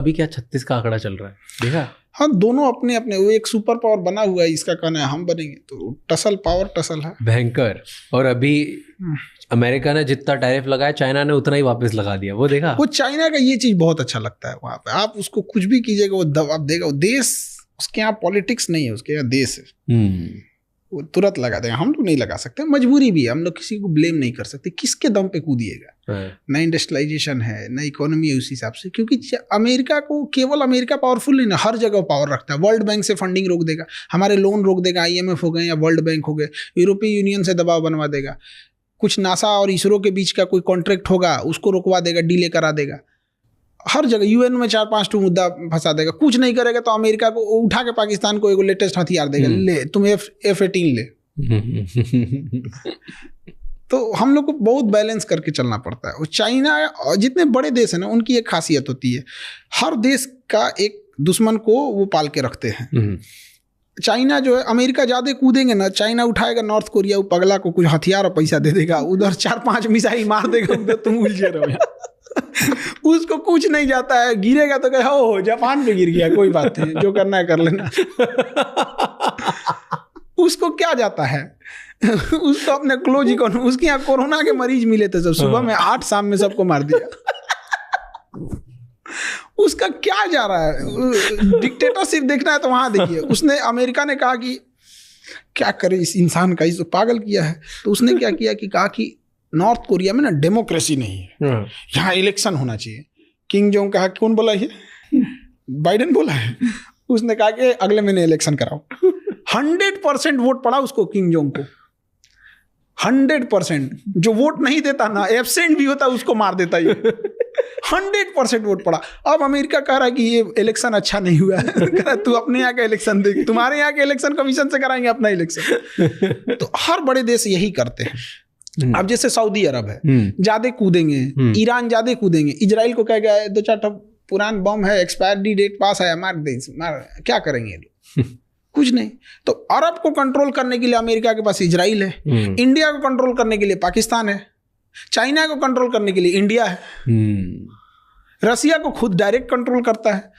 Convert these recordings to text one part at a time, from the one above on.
अभी क्या 36 का आंकड़ा चल रहा है, देखा? हाँ, दोनों अपने अपने, वो एक सुपर पावर बना हुआ है, इसका कहना है हम बनेंगे, तो टसल पावर टसल है भयंकर। और अभी अमेरिका ने जितना टैरिफ लगाया चाइना ने उतना ही वापस लगा दिया, वो देखा? वो चाइना का ये चीज बहुत अच्छा लगता है, वहां पे आप उसको कुछ भी कीजिएगा वो दबाव देगा। वो देश, उसके यहाँ पॉलिटिक्स नहीं है, उसके यहाँ देश है, वो तुरंत लगा देगा। हम लोग नहीं लगा सकते, मजबूरी भी है, हम लोग किसी को ब्लेम नहीं कर सकते। किसके दम पे कूदिएगा? ना इंडस्ट्रियलाइजेशन है, ना इकोनॉमी है उस हिसाब से, क्योंकि अमेरिका को, केवल अमेरिका पावरफुल नहीं ना, हर जगह पावर रखता है। वर्ल्ड बैंक से फंडिंग रोक देगा, हमारे लोन रोक देगा, IMF हो गए या वर्ल्ड बैंक हो गए, यूरोपीय यूनियन से दबाव बनवा देगा, कुछ नासा और इसरो के बीच का कोई कॉन्ट्रैक्ट होगा उसको रुकवा देगा, डिले करा देगा, हर जगह UN में 4-5 मुद्दा फंसा देगा। कुछ नहीं करेगा तो अमेरिका को उठा के पाकिस्तान को एक लेटेस्ट हथियार देगा, ले तुम F-18 ले। तो हम लोग को बहुत बैलेंस करके चलना पड़ता है। और चाइना, जितने बड़े देश हैं ना, उनकी एक खासियत होती है, हर देश का एक दुश्मन को वो पाल के रखते हैं। चाइना जो है, अमेरिका ज्यादा कूदेंगे ना, चाइना उठाएगा नॉर्थ कोरिया, वो पगला को कुछ हथियार और पैसा दे देगा, उधर 4-5 मिसाइल मार देगा, उधर तुम उलझे रहो। उसको कुछ नहीं जाता है, गिरेगा तो कहे हो जापान पे गिर गया, कोई बात नहीं, जो करना है कर लेना। उसको क्या जाता है? उसको अपने क्लोज इकोनॉमी, उसके यहाँ कोरोना के मरीज मिले थे सब, सुबह में 8, शाम में सबको मार दिया। उसका क्या जा रहा है? डिक्टेटरशिप देखना है तो वहां देखिए, उसने, अमेरिका ने कहा कि क्या करे इस इंसान का, इसको पागल किया है। तो उसने क्या किया कि कहा कि नॉर्थ कोरिया में ना डेमोक्रेसी नहीं है, यहाँ इलेक्शन होना चाहिए। किंग जोंग कहा, कौन बोला ये? बाइडेन बोला है। उसने कहा कि अगले महीने इलेक्शन कराओ। 100% वोट पड़ा उसको, किंग जोंग को 100%। जो वोट नहीं देता ना, एब्सेंट भी होता, उसको मार देता ये। 100% वोट पड़ा। अब अमेरिका कह रहा है कि ये इलेक्शन अच्छा नहीं हुआ है। कह रहा तू अपने यहाँ का इलेक्शन देख, तुम्हारे यहाँ के इलेक्शन कमीशन से कराएंगे अपना इलेक्शन। तो हर बड़े देश यही करते हैं। अब जैसे सऊदी अरब है, ज्यादा कूदेंगे, ईरान ज्यादा कूदेंगे, इजराइल को कहेगा 2-4 पुरान बम है, एक्सपायरी डेट पास है, मार दे, क्या करेंगे लोग? कुछ नहीं। तो अरब को कंट्रोल करने के लिए अमेरिका के पास इजराइल है, इंडिया को कंट्रोल करने के लिए पाकिस्तान है, चाइना को कंट्रोल करने के लिए इंडिया है, रसिया को खुद डायरेक्ट कंट्रोल करता है।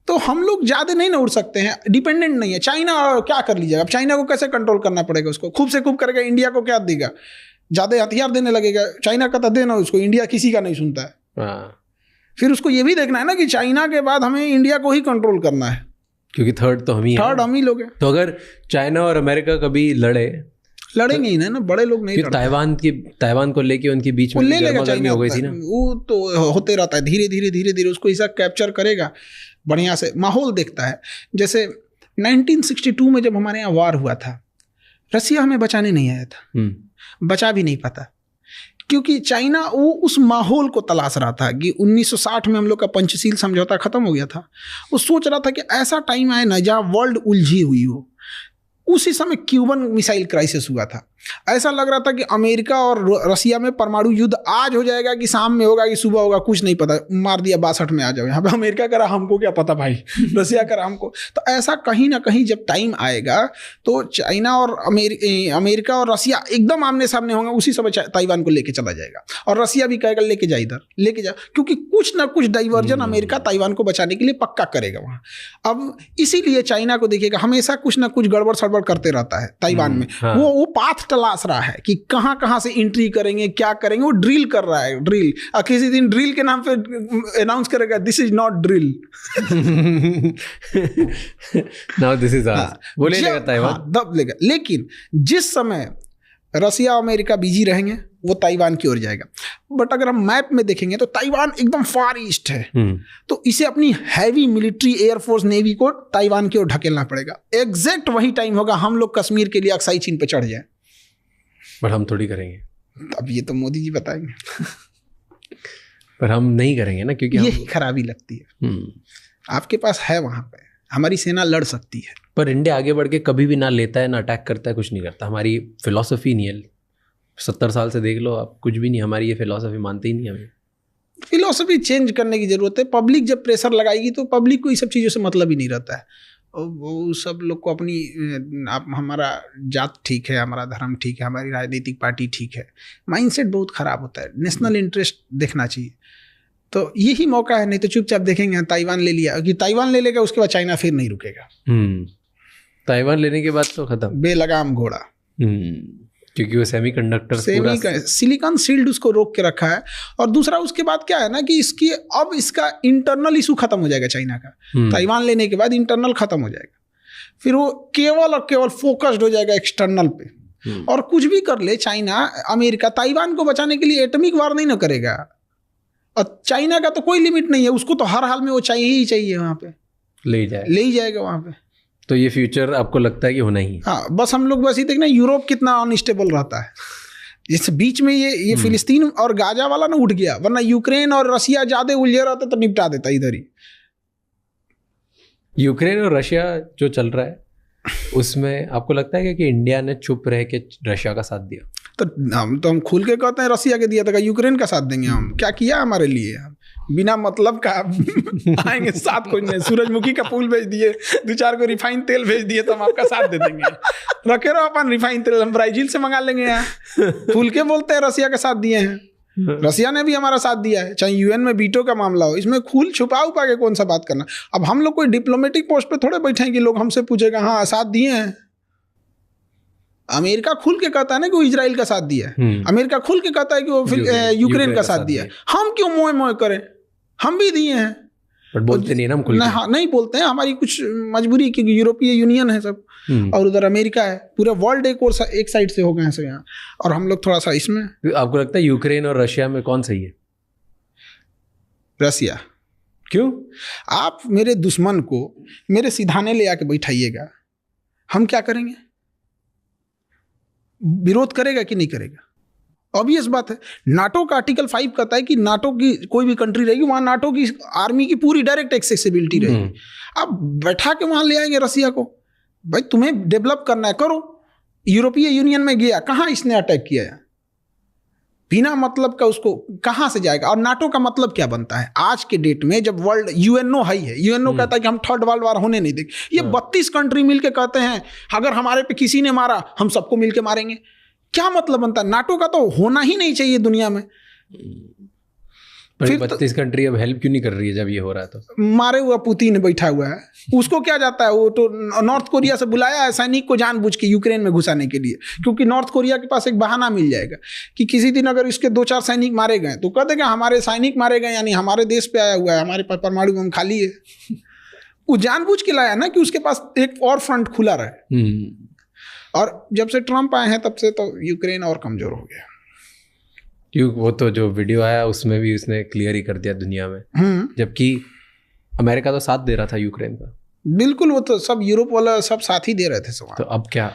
तो हम लोग ज्यादा नहीं ना उड़ सकते हैं, डिपेंडेंट नहीं है। चाइना क्या कर लीजिएगा? अब चाइना को कैसे कंट्रोल करना पड़ेगा? उसको खूब से खूब करेगा, इंडिया को क्या देगा? ज्यादा हथियार देने लगेगा, चाइना का तो देना उसको, इंडिया किसी का नहीं सुनता है। फिर उसको ये भी देखना है ना कि चाइना के बाद हमें इंडिया को ही कंट्रोल करना है, क्योंकि थर्ड हम ही लोग हैं। तो अगर चाइना और अमेरिका कभी लड़ेंगे ही ना, बड़े लोग नहीं। ताइवान को लेके उनके बीच में गर्मा-गर्मी हो गई थी ना, वो तो होते रहता है। धीरे धीरे उसको ऐसा कैप्चर करेगा, बढ़िया से माहौल देखता है। जैसे 1962 में जब हमारे यहाँ वार हुआ था, रसिया हमें बचाने नहीं आया था, बचा भी नहीं पाता, क्योंकि चाइना वो उस माहौल को तलाश रहा था कि 1960 में हम लोग का पंचशील समझौता खत्म हो गया था। वो सोच रहा था कि ऐसा टाइम आए ना जहाँ वर्ल्ड उलझी हुई हो। उसी समय क्यूबन मिसाइल क्राइसिस हुआ था। ऐसा लग रहा था कि अमेरिका और रसिया में परमाणु युद्ध आज हो जाएगा कि शाम में होगा कि सुबह होगा, कुछ नहीं पता। मार दिया 62 में, आ जाओ यहाँ पे। अमेरिका करा, हमको क्या पता भाई, रसिया करा हमको। तो ऐसा कहीं ना कहीं जब टाइम आएगा तो चाइना और अमेरिका और रसिया एकदम आमने सामने होंगे। उसी समय ताइवान को लेके चला जाएगा और रसिया भी कहेगा लेके जा, इधर लेके जा, क्योंकि कुछ ना कुछ डाइवर्जन अमेरिका ताइवान को बचाने के लिए पक्का करेगा वहाँ। अब इसीलिए चाइना को देखिएगा, हमेशा कुछ ना कुछ गड़बड़ सड़बड़ करते रहता है ताइवान में। वो पाथ तलाश रहा है कि कहाँ से एंट्री करेंगे, क्या करेंगे। वो ड्रिल कर रहा है, ड्रिल। किसी दिन ड्रिल के नाम पे अनाउंस करेगा, this is not drill, now this is बोलेगा ताइवान, दब लेगा। लेकिन जिस समय रसिया अमेरिका बिजी रहेंगे वो ताइवान की ओर जाएगा। बट अगर हम मैप में देखेंगे तो ताइवान एकदम फार ईस्ट है, तो इसे अपनी हैवी मिलिट्री, एयरफोर्स, नेवी को ताइवान की ओर ढकेलना पड़ेगा। एग्जैक्ट वही टाइम होगा हम लोग कश्मीर के लिए अक्साई चीन पे चढ़ जाए, पर हम थोड़ी करेंगे। अब ये तो मोदी जी बताएंगे पर हम नहीं करेंगे ना, क्योंकि यही खराबी लगती है। आपके पास है, वहां पे हमारी सेना लड़ सकती है, पर इंडिया आगे बढ़ के कभी भी ना लेता है, ना अटैक करता है, कुछ नहीं करता। हमारी फिलॉसफी नहीं है। 70 साल से देख लो आप, कुछ भी नहीं। हमारी ये फिलॉसफी मानते ही नहीं। हमें फिलॉसफी चेंज करने की जरूरत है। पब्लिक जब प्रेशर लगाएगी तो पब्लिक को ये सब चीज़ों से मतलब ही नहीं रहता है। वो सब लोग को अपनी, हमारा जात ठीक है, हमारा धर्म ठीक है, हमारी राजनीतिक पार्टी ठीक है, माइंडसेट बहुत ख़राब होता है। नेशनल इंटरेस्ट देखना चाहिए। तो यही मौका है, नहीं तो चुपचाप देखेंगे ताइवान ले लिया कि ताइवान ले लेगा उसके बाद चाइना फिर नहीं रुकेगा। ताइवान लेने के बाद तो खत्म, बेलगाम घोड़ा। क्योंकि वो सेमीकंडक्टर सिलिकॉन शील्ड उसको रोक के रखा है। और दूसरा उसके बाद क्या है ना कि इसका इंटरनल इशू खत्म हो जाएगा चाइना का। ताइवान लेने के बाद इंटरनल खत्म हो जाएगा, फिर वो केवल और केवल फोकस्ड हो जाएगा एक्सटर्नल पे। और कुछ भी कर ले चाइना, अमेरिका ताइवान को बचाने के लिए एटॉमिक वार नहीं ना करेगा। और चाइना का तो कोई लिमिट नहीं है, उसको तो हर हाल में वो चाहिए ही चाहिए, वहां पे ले ही जाएगा वहां पे। तो ये फ्यूचर आपको लगता है कि होना ही? हाँ, बस हम लोग बस ये देखना यूरोप कितना अनस्टेबल रहता है। जैसे बीच में ये फिलिस्तीन और गाजा वाला ना उठ गया, वरना यूक्रेन और रशिया ज्यादा उलझे रहते तो निपटा देता इधर ही। यूक्रेन और रशिया जो चल रहा है उसमें आपको लगता है कि इंडिया ने चुप रह के रशिया का साथ दिया? तो हम खुल के कहते हैं रशिया के दिया था, यूक्रेन का साथ देंगे हम? क्या किया हमारे लिए? बिना मतलब का आएंगे साथ खोजने, सूरजमुखी का फूल भेज दिए, 2-4 को रिफाइन तेल भेज दिए तो हम आपका साथ दे देंगे। रखे रहो अपन रिफाइन तेल, हम ब्राजील से मंगा लेंगे। यहाँ खुल के बोलते हैं रशिया का साथ दिए हैं। रशिया ने भी हमारा साथ दिया है, चाहे यूएन में वीटो का मामला हो। इसमें खुल छुपा के कौन सा बात करना? अब हम लोग कोई डिप्लोमेटिक पोस्ट पे थोड़े बैठे हैं कि लोग हमसे पूछेगा हाँ साथ दिए हैं। अमेरिका खुल के कहता है ना कि वो इजराइल का साथ दिया है, अमेरिका खुल के कहता है कि वो यूक्रेन का साथ दिया है। हम क्यों मोए मोए करें? हम भी दिए हैं, पर बोलते नहीं ना हम खुल के। नहीं बोलते हैं, हमारी कुछ मजबूरी, क्योंकि यूरोपीय यूनियन है सब और उधर अमेरिका है, पूरा वर्ल्ड एक साइड से हो गए हैं सब यहाँ, और हम लोग थोड़ा सा इसमें। आपको लगता है यूक्रेन और रशिया में कौन सही है? रशिया। क्यों? आप मेरे दुश्मन को मेरे सिधाने ले आके बैठाइएगा, हम क्या करेंगे? विरोध करेगा कि नहीं करेगा? ऑब्वियस बात है। नाटो का आर्टिकल 5 कहता है कि नाटो की कोई भी कंट्री रहेगी वहां नाटो की आर्मी की पूरी डायरेक्ट एक्सेसिबिलिटी रहेगी। अब बैठा के वहां ले आएंगे रशिया को, भाई तुम्हें डेवलप करना है करो। यूरोपीय यूनियन में गया, कहाँ इसने अटैक किया है? बिना मतलब का उसको कहाँ से जाएगा? और नाटो का मतलब क्या बनता है आज के डेट में, जब वर्ल्ड यूएनओ हाई है, यूएनओ कहता है कि हम थर्ड वर्ल्ड वार होने नहीं देंगे। ये 32 कंट्री मिलके कहते हैं अगर हमारे पे किसी ने मारा हम सबको मिलके मारेंगे। क्या मतलब बनता है? नाटो का तो होना ही नहीं चाहिए दुनिया में। फिर 32 कंट्री अब हेल्प क्यों नहीं कर रही है जब ये हो रहा है? तो मारे हुआ पुतिन बैठा हुआ है, उसको क्या जाता है? वो तो नॉर्थ कोरिया से बुलाया है सैनिक को जानबूझ के यूक्रेन में घुसाने के लिए, क्योंकि नॉर्थ कोरिया के पास एक बहाना मिल जाएगा कि किसी दिन अगर इसके 2-4 सैनिक मारे गए तो कह देगा हमारे सैनिक मारे गए, यानी हमारे देश पे आया हुआ है, हमारे पास परमाणु बम खाली है। वो जानबूझ के लाया ना कि उसके पास एक और फ्रंट खुला रहे। और जब से ट्रम्प आए हैं तब से तो यूक्रेन और कमजोर हो गया। क्यों? वो तो जो वीडियो आया उसमें भी उसने क्लियर ही कर दिया दुनिया में, जबकि अमेरिका तो साथ दे रहा था यूक्रेन का। बिल्कुल, वो तो सब यूरोप वाला सब साथ ही दे रहे थे सब। तो अब क्या?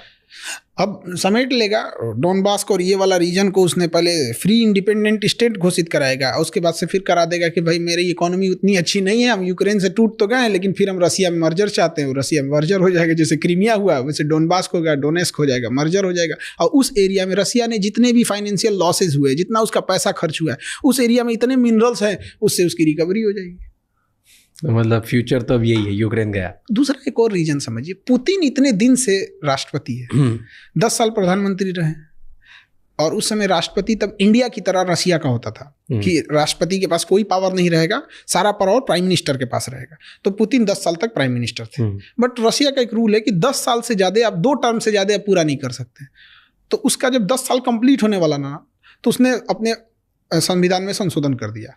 अब समेट लेगा डोनबास को और ये वाला रीजन को। उसने पहले फ्री इंडिपेंडेंट स्टेट घोषित कराएगा, उसके बाद से फिर करा देगा कि भाई मेरी इकोनॉमी उतनी अच्छी नहीं है, हम यूक्रेन से टूट तो गए लेकिन फिर हम रसिया में मर्जर चाहते हैं। रसिया में मर्जर हो जाएगा, जैसे क्रीमिया हुआ वैसे डोनबास को होगा, डोनेस्क हो जाएगा, मर्जर हो जाएगा। और उस एरिया में रसिया ने जितने भी फाइनेंशियल लॉसेज हुए, जितना उसका पैसा खर्च हुआ है, उस एरिया में इतने मिनरल्स हैं, उससे उसकी रिकवरी हो जाएगी। मतलब फ्यूचर तो अब यही है, यूक्रेन गया। दूसरा एक और रीजन समझिए, पुतिन इतने दिन से राष्ट्रपति है, 10 साल प्रधानमंत्री रहे, और उस समय राष्ट्रपति तब इंडिया की तरह रशिया का होता था कि राष्ट्रपति के पास कोई पावर नहीं रहेगा, सारा पावर प्राइम मिनिस्टर के पास रहेगा। तो पुतिन 10 साल तक प्राइम मिनिस्टर थे। बट रशिया का एक रूल है कि 10 साल से ज्यादा आप 2 टर्म से ज्यादा आप पूरा नहीं कर सकते। तो उसका जब 10 साल कंप्लीट होने वाला ना, तो उसने अपने संविधान में संशोधन कर दिया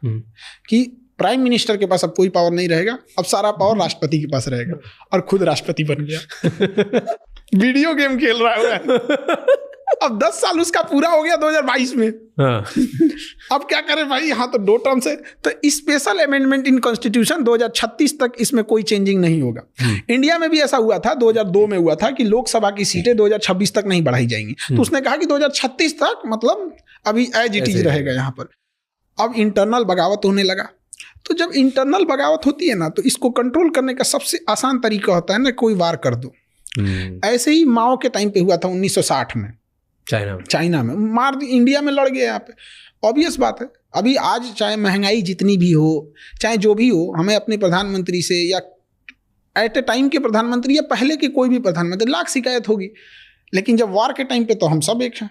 कि प्राइम मिनिस्टर के पास अब कोई पावर नहीं रहेगा, अब सारा पावर राष्ट्रपति के पास रहेगा, और खुद राष्ट्रपति बन गया। वीडियो गेम खेल रहा है। अब 10 साल उसका पूरा हो गया 2022 में। अब क्या करें भाई? यहाँ तो 2 टर्म से, तो स्पेशल अमेंडमेंट इन कॉन्स्टिट्यूशन 2036 तक इसमें कोई चेंजिंग नहीं होगा। इंडिया में भी ऐसा हुआ था, 2002 में हुआ था कि लोकसभा की सीटें 2026 तक नहीं बढ़ाई जाएंगी। तो उसने कहा कि 2036 तक मतलब अभी एज इट इज रहेगा यहाँ पर। अब इंटरनल बगावत होने लगा। तो जब इंटरनल बगावत होती है ना, तो इसको कंट्रोल करने का सबसे आसान तरीका होता है ना, कोई वार कर दो। ऐसे ही माओ के टाइम पे हुआ था 1960 में चाइना में मार दी, इंडिया में लड़ गए यहाँ पे। ऑब्वियस बात है, अभी आज चाहे महंगाई जितनी भी हो, चाहे जो भी हो, हमें अपने प्रधानमंत्री से या एट ए टाइम के प्रधानमंत्री या पहले के कोई भी प्रधानमंत्री लाख शिकायत होगी, लेकिन जब वार के टाइम पे तो हम सब एक हैं।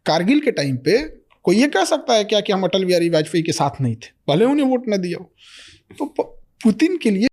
कारगिल के टाइम पे कोई ये कह सकता है क्या कि हम अटल बिहारी वाजपेयी के साथ नहीं थे, भले उन्हें वोट न दिया हो। तो पुतिन के लिए